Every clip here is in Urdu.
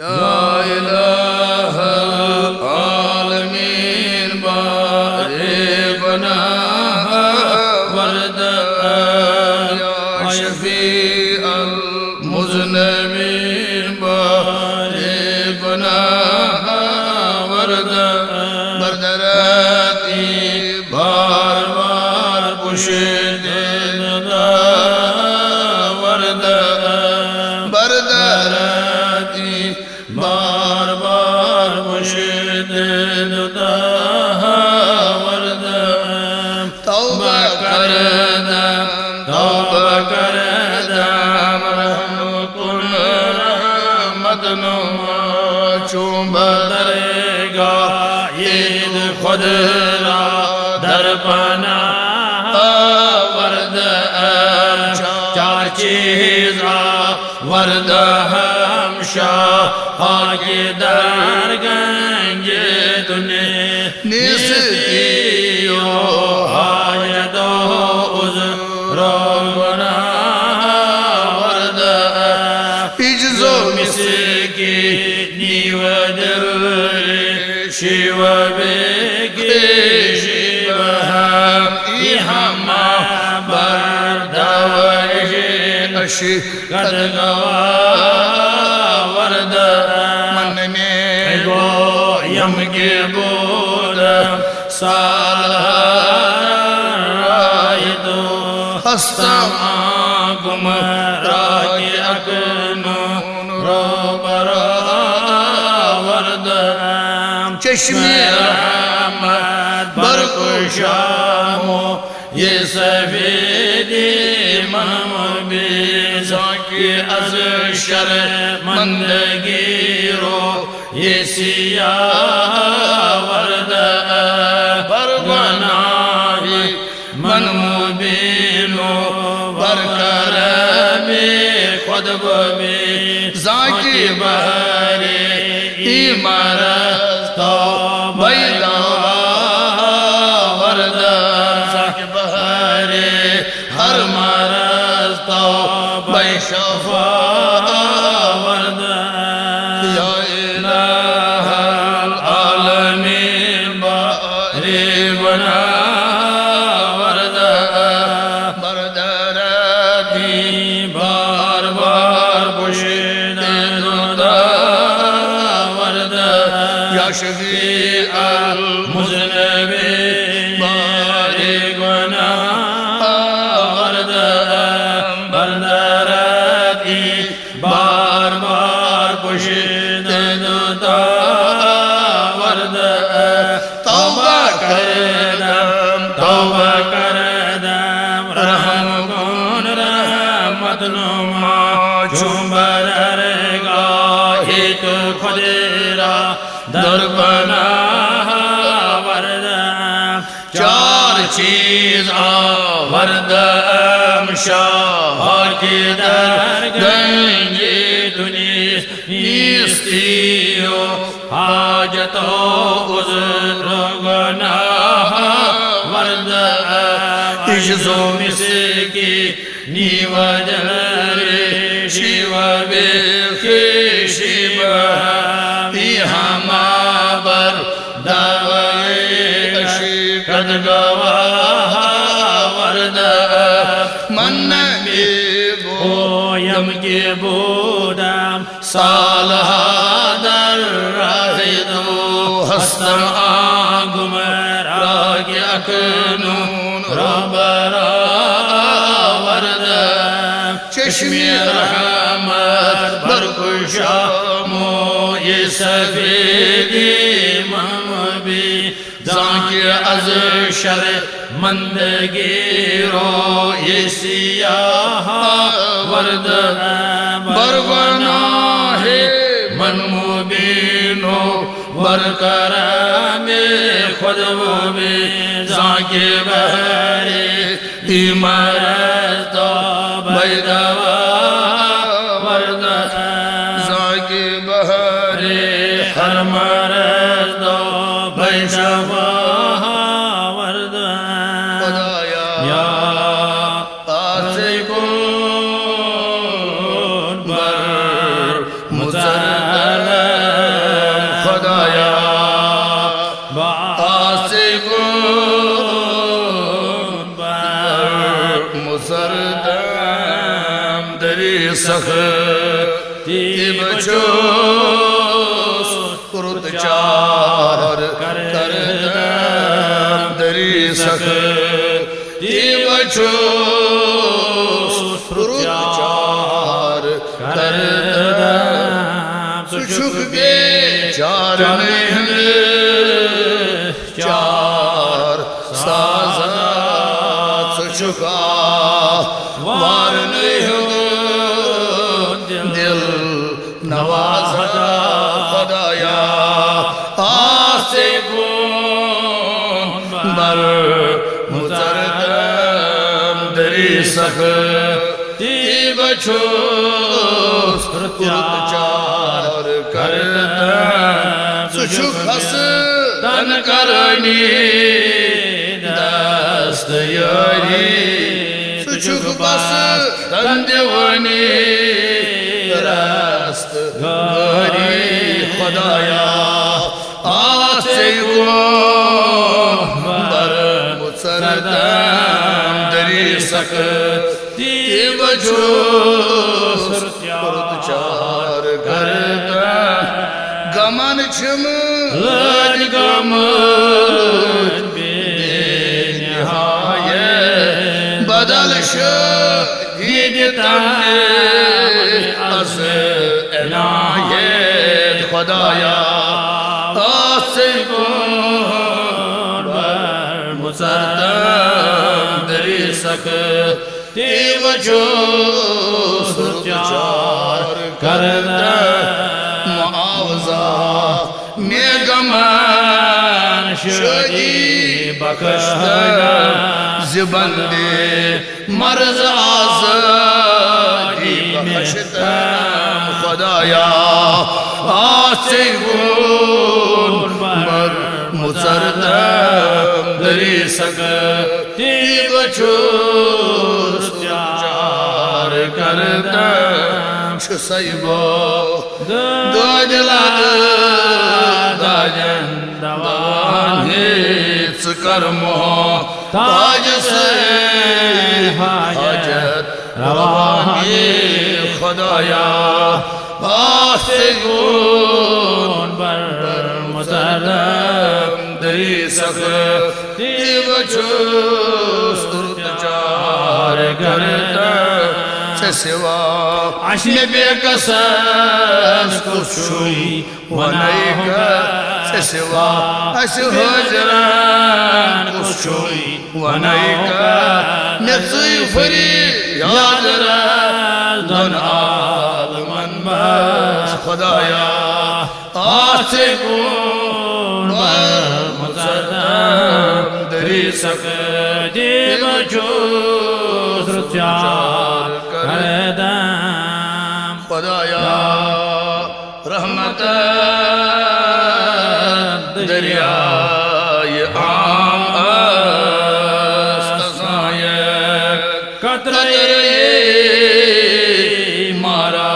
یا الہ العالمین بارے گناہ ورد یا شفیع المذنبین بارے گناہ ورد بردراتی بار بار پشت ورد بردراتی بار بار مشد ورد توبہ کردم رحم کن رحمت نما چون بدرگاہ عید خود را در پناہ ورد چار چیز ورد شاہ کے در گنج تنے نستی و حاجت و عذر و گناہ ورد عجز و مسکینی و دل شیو بکی شیو ہم ای ہم بردوش اشی قد گواہ ورد من میں گویم کے بود سالہ رائی دو ہستم آگم رائی اکنون رو برا ورد چشمی رحمت برکشامو یہ سفیدی منم بیزا کی از شر مندگی رو یہ سیاہ ورد برگناہی من مبینو برکرمی خود بیزا کی بہری ایمارت تو بیدہ ورد زاکی بہری ہر مرض تو بے شفا ورد یا الہ العالمین باری گناہ ورد بردردی بار بار پشت ددا ورد یا شفیع المذنبین باری گناہ بار بار پشت دتا ورد توبہ کردم رحم کن رحمت نما چون برگاہی تو خود را در پناہ ورد چار چیز آوردم شاہ کی در گنج نیستی و حاجت و عذر و گناہ ورد عجز و مسکینی و دلریشی و بخشی بہمی ہما بردوشی قد گواہ ورد من گویم کے بودم سالہ در راہ دو ہستم آگم راگ اکنون را برا ورد چشمی رحمت برکشامو یہ سفیدی مہمبی زاکی از شر مندگی رو یہ سیاہ ورد برگناہ من مبینو برکرم خود بھی زاکی بہری ایمارت تو بیدوا ورد زاکی بہری ہر مرد تو بیدوا ورد یا آسکون بر مزالہ چار کردم دری سختی بچوس فرود چار کردم سچک بے چار نہیں چار سازات سچکا وار نہیں دل نوازا خدایا آسے گون بر مزردم دری سختی بچوس فرد چار کردم سچک حسدن کرنی دست یاری سچک بس دندیونی رست گاری خدایا آسے گون بر مصردم دری سختی بچوس فرد چار کردم گمن چھم لج گمن بے نہایت بدل شہید تمہیں از عنایت خدایا آسے گون بر مصردم دری سختی بچوس فرد چار کردم میں گمان شدی بخشتم زبندے مرز آزادی بخشتم خدایا آسے گون بر مصردم دری سختی بچوس چار کردم چھ سیبو دو دلال داجن دوانیت کرمو تاج سے حاجت روانی خدایا آسے گون بر مصردم دری سختی بچوس چار کردم سے سوا عشم بے قصص کچھوئی ونائی کر سے سوا اس حجران کچھوئی ونائی کر نفسی فری یاد رہا دن عالمن بس خدایا آسے گون بر مصردم دری سختی بچوس چار کردم خدایا رحمت دریائے عام استثنائے قطرے مارا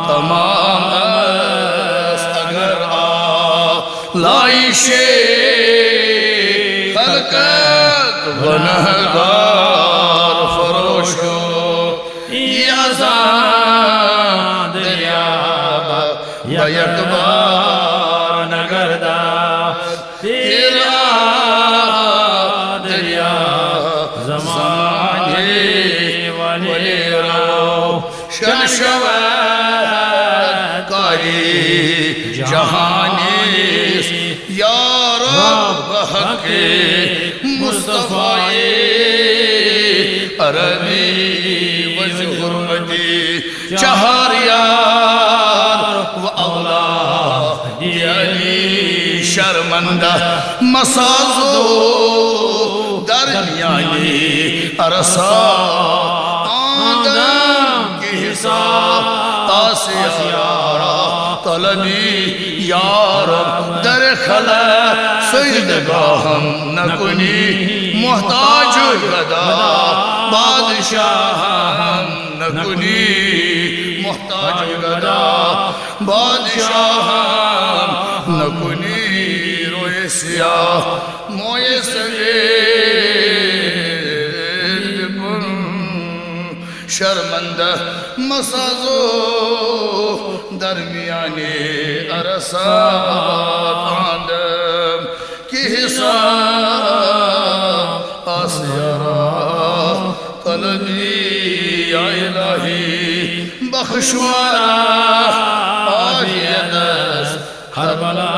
تمام اگر لائش خلقت گنہگار فروشو یہ آزان دریا بیک بار نگردہ تیرا دریا زمانے والے رو شن شوید کاری جہانی یا رب حق مصطفی عربی وجہ حرمتی چہار یار و اولاد یعنی شرمندہ مسازو درمیانی عرصہ آدم کی حساب تاسیارہ طلبی یارب در خلق سیدگاہم نکنی محتاج گدا بادشاہم نکنی محتاج گدا بادشاہم نکنی روئے سیاہ موئے سوید کن شرمندہ مسازو درمیانے عرصات آدم کی حساب آسیارا طلبی یا الہی بخشوارا آجیدست ہر بلا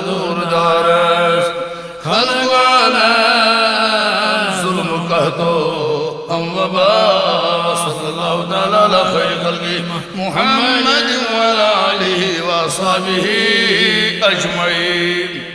دور دارست خلقوانا ظلم کہتو وبا صلی اللہ تعالی علی خیر خلق محمد وعلى آلہ وصحبہ اجمعین.